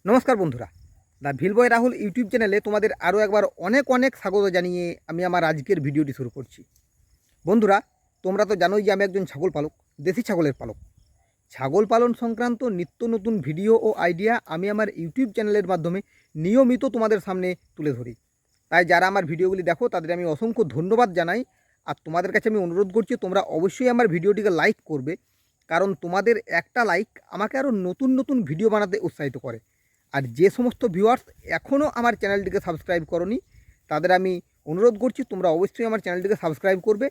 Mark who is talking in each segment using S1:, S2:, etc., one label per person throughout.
S1: নমস্কার বন্ধুরা, the ভিলবয় Rahul YouTube চ্যানেলে তোমাদের আরও একবার অনেক অনেক স্বাগত জানিয়ে আমি আমার আজকের ভিডিওটি শুরু করছি। বন্ধুরা, তোমরা তো জানোই যে আমি একজন ছাগল পালক, দেশি ছাগলের পালক। ছাগল পালন সংক্রান্ত নিত্য নতুন ভিডিও ও আইডিয়া আমি আমার ইউটিউব চ্যানেলের মাধ্যমে নিয়মিত তোমাদের সামনে তুলে ধরি। তাই যারা আমার ভিডিওগুলি দেখো তাদের আমি অসংখ্য ধন্যবাদ জানাই। আর তোমাদের কাছে আমি অনুরোধ করছি, তোমরা অবশ্যই আমার ভিডিওটিকে লাইক করবে, কারণ তোমাদের একটা লাইক আমাকে আরও নতুন নতুন ভিডিও বানাতে উৎসাহিত করে। আর যে সমস্ত ভিউয়ার্স এখনও আমার চ্যানেলটিকে সাবস্ক্রাইব করনি, তাদের আমি অনুরোধ করছি তোমরা অবশ্যই আমার চ্যানেলটিকে সাবস্ক্রাইব করবে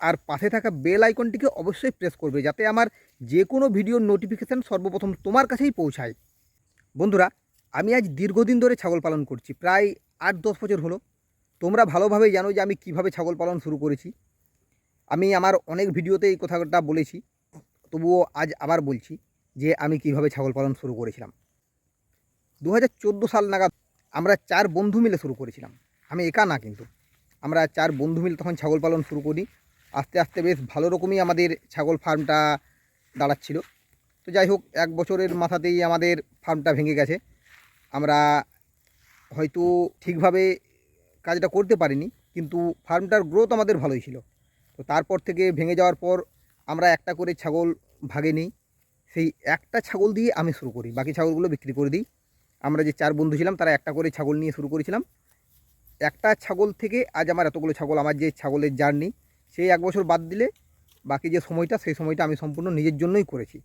S1: আর পাশে থাকা বেল আইকনটিকে অবশ্যই প্রেস করবে, যাতে আমার যে কোনো ভিডিওর নোটিফিকেশান সর্বপ্রথম তোমার কাছেই পৌঁছায়। বন্ধুরা, আমি আজ দীর্ঘদিন ধরে ছাগল পালন করছি, প্রায় 8-10 বছর হলো। তোমরা ভালোভাবেই জানো যে আমি কিভাবে ছাগল পালন শুরু করেছি। আমি আমার অনেক ভিডিওতে এই কথাটা বলেছি, তবুও আজ আবার বলছি যে আমি কিভাবে ছাগল পালন শুরু করেছিলাম। 2014 সাল নাগাদ আমরা 4 বন্ধু মিলে শুরু করেছিলাম। আমি একা না, কিন্তু আমরা 4 বন্ধু মিলে তখন ছাগল পালন শুরু করি। আস্তে আস্তে বেশ ভালো রকমই আমাদের ছাগল ফার্মটা দাঁড়াচ্ছিল। তো যাই হোক, 1 বছরের মাথাতেই আমাদের ফার্মটা ভেঙে গেছে। আমরা হয়তো ঠিকভাবে কাজটা করতে পারিনি, কিন্তু ফার্মটার গ্রোথ আমাদের ভালোই ছিল। তো তারপর থেকে ভেঙে যাওয়ার পর আমরা একটা করে ছাগল ভাগে নিই। সেই একটা ছাগল দিয়ে আমি শুরু করি, বাকি ছাগলগুলো বিক্রি করে দিই। আমরা যে 4 বন্ধু ছিলাম তারা একটা করে ছাগল নিয়ে শুরু করেছিলাম। একটা ছাগল থেকে আজ আমার এতগুলো ছাগল। আমার যে ছাগলের জার্নি, সেই 1 বছর বাদ দিলে বাকি যে সময়টা, সেই সময়টা আমি সম্পূর্ণ নিজের জন্যই করেছি।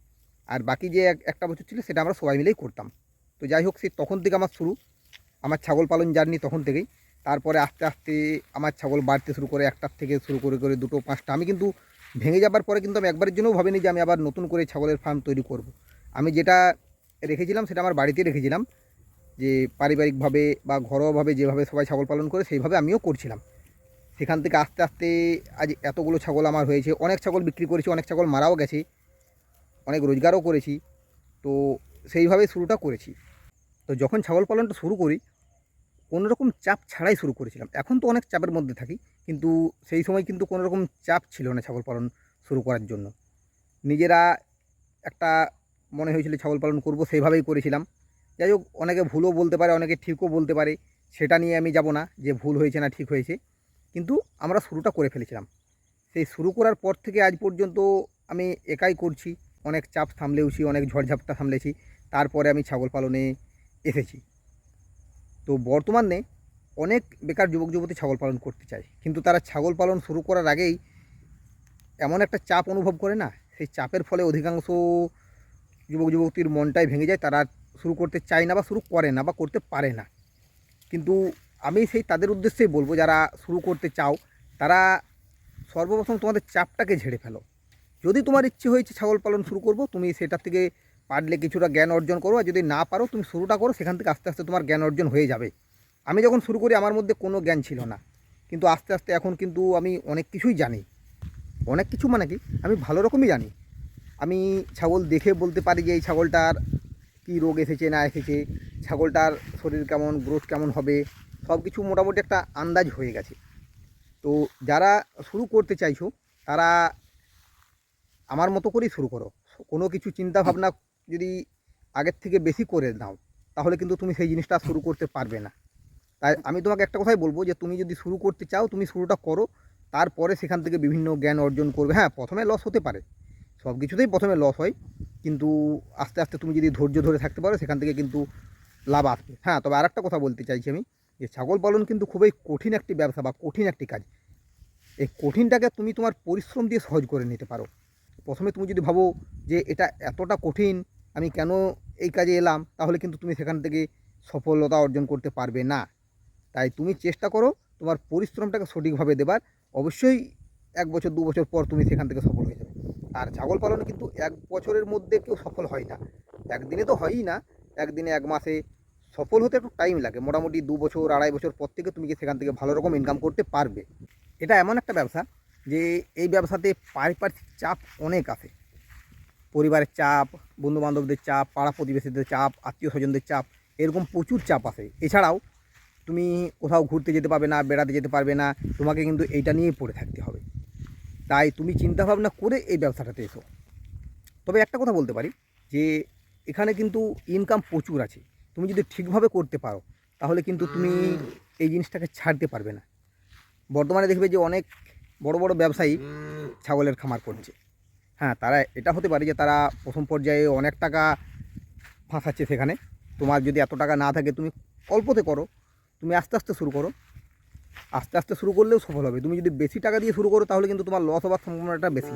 S1: আর বাকি যে একটা বছর ছিল সেটা আমরা সবাই মিলেই করতাম। তো যাই হোক, সেই তখন থেকে আমার শুরু, আমার ছাগল পালন জার্নি তখন থেকেই। তারপরে আস্তে আস্তে আমার ছাগল বাড়তে শুরু করে, একটার থেকে শুরু করে করে 2টো 5টা। আমি কিন্তু ভেঙে যাবার পরে কিন্তু আমি একবারের জন্যও ভাবিনি যে আমি আবার নতুন করে ছাগলের ফার্ম তৈরি করব। আমি যেটা রেখেছিলাম সেটা আমার বাড়িতে রেখেছিলাম, যে পারিবারিকভাবে বা ঘরোয়াভাবে যেভাবে সবাই ছাগল পালন করে সেইভাবে আমিও করছিলাম। সেখান থেকে আস্তে আস্তে আজ এতগুলো ছাগল আমার হয়েছে। অনেক ছাগল বিক্রি করেছি, অনেক ছাগল মারাও গেছে, অনেক রোজগারও করেছি। তো সেইভাবে শুরুটা করেছি। তো যখন ছাগল পালনটা শুরু করি, কোনো রকম চাপ ছাড়াই শুরু করেছিলাম। এখন তো অনেক চাপের মধ্যে থাকি, কিন্তু সেই সময় কিন্তু কোনো রকম চাপ ছিল না ছাগল পালন শুরু করার জন্য। নিজেরা একটা মনে হয়েছিল ছাগল পালন করব, সেইভাবেই করেছিলাম। যাই হোক, অনেকে ভুলও বলতে পারে, অনেকে ঠিকও বলতে পারে, সেটা নিয়ে আমি যাব না যে ভুল হয়েছে না ঠিক হয়েছে, কিন্তু আমরা শুরুটা করে ফেলেছিলাম। সেই শুরু করার পর থেকে আজ পর্যন্ত আমি একাই করছি। অনেক চাপ সামলেওছি, অনেক ঝড়ঝাপটা সামলেছি, তারপরে আমি ছাগল পালনে এসেছি। তো বর্তমানে অনেক বেকার যুবক যুবতী ছাগল পালন করতে চায়, কিন্তু তারা ছাগল পালন শুরু করার আগেই এমন একটা চাপ অনুভব করে না, সেই চাপের ফলে অধিকাংশ যুবক যুবতীর মনটাই ভেঙে যায়। তারা শুরু করতে চায় না বা শুরু করে না বা করতে পারে না। কিন্তু আমি সেই তাদের উদ্দেশ্যেই বলবো, যারা শুরু করতে চাও তারা সর্বপ্রথম তোমাদের চাপটাকে ঝেড়ে ফেলো। যদি তোমার ইচ্ছে হয়েছে ছাগল পালন শুরু করব, তুমি সেটার থেকে পারলে কিছুটা জ্ঞান অর্জন করো, আর যদি না পারো তুমি শুরুটা করো, সেখান থেকে আস্তে আস্তে তোমার জ্ঞান অর্জন হয়ে যাবে। আমি যখন শুরু করি আমার মধ্যে কোনো জ্ঞান ছিল না, কিন্তু আস্তে আস্তে এখন কিন্তু আমি অনেক কিছুই জানি। অনেক কিছু মানে কি, আমি ভালো রকমই জানি। আমি ছাগল দেখে বলতে পারি যে এই ছাগলটার কী রোগ এসেছে না এসেছে, ছাগলটার শরীর কেমন, গ্রোথ কেমন হবে, সব কিছু মোটামুটি একটা আন্দাজ হয়ে গেছে। তো যারা শুরু করতে চাইছো তারা আমার মতো করেই শুরু করো। কোনো কিছু চিন্তা ভাবনা যদি আগের থেকে বেশি করে নাও, তাহলে কিন্তু তুমি সেই জিনিসটা শুরু করতে পারবে না। তাই আমি তোমাকে একটা কথাই বলবো, যে তুমি যদি শুরু করতে চাও তুমি শুরুটা করো, তারপরে সেখান থেকে বিভিন্ন জ্ঞান অর্জন করবে। হ্যাঁ, প্রথমে লস হতে পারে, সব কিছুতেই প্রথমে লস হয়, কিন্তু আস্তে আস্তে তুমি যদি ধৈর্য ধরে থাকতে পারো, সেখান থেকে কিন্তু লাভ আসবে। হ্যাঁ, তবে আরেকটা কথা বলতে চাইছি আমি, যে ছাগল পালন কিন্তু খুবই কঠিন একটি ব্যবসা বা কঠিন একটি কাজ। এই কঠিনটাকে তুমি তোমার পরিশ্রম দিয়ে সহজ করে নিতে পারো। প্রথমে তুমি যদি ভাবো যে এটা এতটা কঠিন, আমি কেন এই কাজে এলাম, তাহলে কিন্তু তুমি সেখান থেকে সফলতা অর্জন করতে পারবে না। তাই তুমি চেষ্টা করো তোমার পরিশ্রমটাকে সঠিকভাবে দেবার। অবশ্যই 1 বছর 2 বছর পর তুমি সেখান থেকে সফল হয়ে যাবে। আর ছাগল পালনে কিন্তু 1 বছরের মধ্যে কেউ সফল হয় না, একদিনে তো হয়ই না। একদিনে, 1 মাসে সফল হতে একটু টাইম লাগে। মোটামুটি 2 বছর 2.5 বছর পর থেকে তুমি সেখান থেকে ভালো রকম ইনকাম করতে পারবে। এটা এমন একটা ব্যবসা যে এই ব্যবসাতে পারিপার্শ্বিক চাপ অনেক আসে। পরিবারের চাপ, বন্ধুবান্ধবদের চাপ, পাড়া প্রতিবেশীদের চাপ, আত্মীয় স্বজনদের চাপ, এরকম প্রচুর চাপ আসে। এছাড়াও তুমি কোথাও ঘুরতে যেতে পারবে না, বেড়াতে যেতে পারবে না, তোমাকে কিন্তু এইটা নিয়েই পড়ে থাকতে হবে। তাই তুমি চিন্তাভাবনা করে এই ব্যবসাটাতে এসো। তবে একটা কথা বলতে পারি, যে এখানে কিন্তু ইনকাম প্রচুর আছে। তুমি যদি ঠিকভাবে করতে পারো তাহলে কিন্তু তুমি এই জিনিসটাকে ছাড়তে পারবে না। বর্তমানে দেখবে যে অনেক বড় বড় ব্যবসায়ী ছাগলের খামার করছে। হ্যাঁ, তারা এটা হতে পারে যে তারা প্রথম পর্যায়ে অনেক টাকা ফাঁসাচ্ছে সেখানে। তোমার যদি এত টাকা না থাকে তুমি অল্পতে করো, তুমি আস্তে আস্তে শুরু করো, আস্তে আস্তে শুরু করলেও সফল হবে। তুমি যদি বেশি টাকা দিয়ে শুরু করো তাহলে কিন্তু তোমার লস হওয়ার সম্ভাবনাটা বেশি,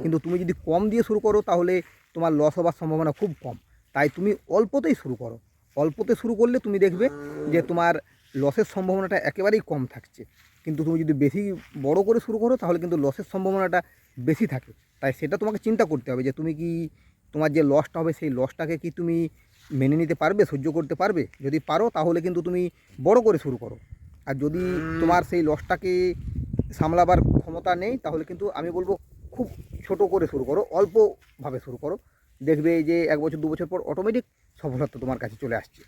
S1: কিন্তু তুমি যদি কম দিয়ে শুরু করো তাহলে তোমার লস হওয়ার সম্ভাবনা খুব কম। তাই তুমি অল্পতেই শুরু করো, অল্পতে শুরু করলে তুমি দেখবে যে তোমার লসের সম্ভাবনাটা একেবারেই কম থাকছে। কিন্তু তুমি যদি বেশি বড় করে শুরু করো তাহলে কিন্তু লসের সম্ভাবনাটা বেশি থাকে। তাই সেটা তোমাকে চিন্তা করতে হবে যে তুমি কি তোমার যে লসটা হবে সেই লসটাকে কি তুমি মেনে নিতে পারবে, সহ্য করতে পারবে। যদি পারো তাহলে কিন্তু তুমি বড় করে শুরু করো, আর যদি তোমার সেই লসটাকে সামলাবার ক্ষমতা নেই তাহলে কিন্তু আমি বলবো খুব ছোট করে শুরু করো, অল্পভাবে শুরু করো। দেখবে যে 1 বছর 2 বছর পর অটোমেটিক সফলতা তোমার কাছে চলে আসছে।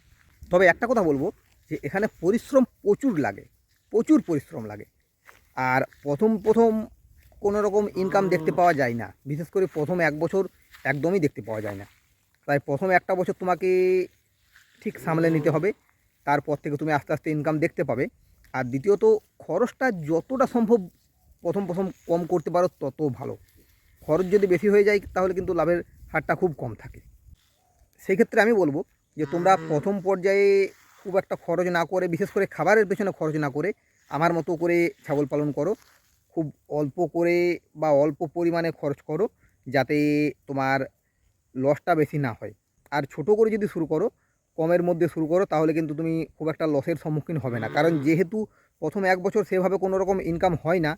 S1: তবে একটা কথা বলবো যে এখানে পরিশ্রম প্রচুর লাগে, প্রচুর পরিশ্রম লাগে। আর প্রথম কোনো রকম ইনকাম দেখতে পাওয়া যায় না, বিশেষ করে প্রথম 1 বছর একদমই দেখতে পাওয়া যায় না। তাই প্রথম 1টা বছর তোমাকে ঠিক সামলে নিতে হবে, তারপর থেকে তুমি আস্তে আস্তে ইনকাম দেখতে পাবে। আর দ্বিতীয়ত খরচটা যতটা সম্ভব প্রথম কম করতে পারো তত ভালো। খরচ যদি বেশি হয়ে যায় তাহলে কিন্তু লাভের হারটা খুব কম থাকে। সেই ক্ষেত্রে আমি বলবো যে তোমরা প্রথম পর্যায়ে খুব একটা খরচ না করে, বিশেষ করে খাবারের পেছনে খরচ না করে আমার মতো করে ছাগল পালন করো। খুব অল্প করে বা অল্প পরিমাণে খরচ করো যাতে তোমার লসটা বেশি না হয়। আর ছোট করে যদি শুরু করো, কমের মধ্যে শুরু করো, তাহলে কিন্তু তুমি খুব একটা লসের সম্মুখীন হবে না। কারণ যেহেতু প্রথম 1 বছর সেভাবে কোনো রকম ইনকাম হয় না,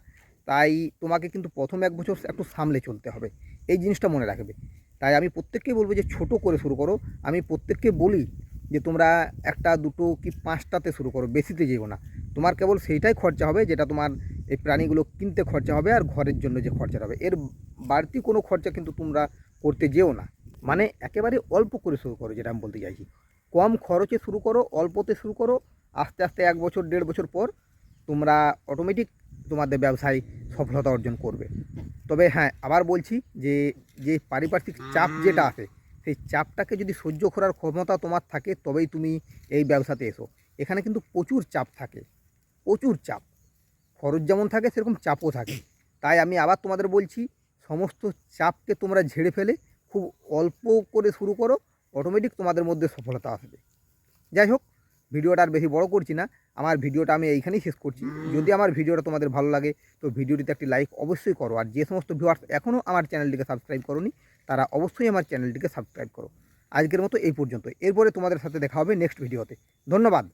S1: তাই তোমাকে কিন্তু প্রথম 1 বছর একটু সামলে চলতে হবে, এই জিনিসটা মনে রাখবে। তাই আমি প্রত্যেককেই বলবো যে ছোট করে শুরু করো। আমি প্রত্যেককে বলি যে তোমরা 1টা 2টো কি 5টাতে শুরু করো, বেশিতে যেও না। তোমার কেবল সেইটাই খরচা হবে যেটা তোমার এই প্রাণীগুলো কিনতে খরচা হবে আর ঘরের জন্য যে খরচাটা হবে, এর বাড়তি কোনো খরচা কিন্তু তোমরা করতে যেও না। মানে একেবারে অল্প করে শুরু করো, যেটা আমি বলতে চাইছি। কম খরচে শুরু করো, অল্পতে শুরু করো, আস্তে আস্তে 1 বছর 1.5 বছর পর তোমরা অটোমেটিক তোমাদের ব্যবসায় সফলতা অর্জন করবে। তবে হ্যাঁ, আবার বলছি যে যে পারিপার্শ্বিক চাপ যেটা আছে সেই চাপটাকে যদি সহ্য করার ক্ষমতা তোমার থাকে তবেই তুমি এই ব্যবসাতে এসো। এখানে কিন্তু প্রচুর চাপ থাকে, প্রচুর চাপ। খরচ যেমন থাকে সেরকম চাপও থাকে। তাই আমি আবার তোমাদের বলছি, সমস্ত চাপকে তোমরা ঝেড়ে ফেলে খুব অল্প করে শুরু করো, অটোমেটিক তোমাদের মধ্যে সফলতা আসবে। যাই হোক, ভিডিওটা আর বেশি বড় করছি না, আমার ভিডিওটা আমি এইখানেই শেষ করছি। যদি আমার ভিডিওটা তোমাদের ভালো লাগে তো ভিডিওটিতে একটি লাইক অবশ্যই করো। আর যে সমস্ত ভিউয়ার্স এখনও আমার চ্যানেলটিকে সাবস্ক্রাইব করোনি তারা অবশ্যই আমার চ্যানেলটিকে সাবস্ক্রাইব করো। আজকের মতো এই পর্যন্ত, এরপরে তোমাদের সাথে দেখা হবে নেক্সট ভিডিওতে। ধন্যবাদ।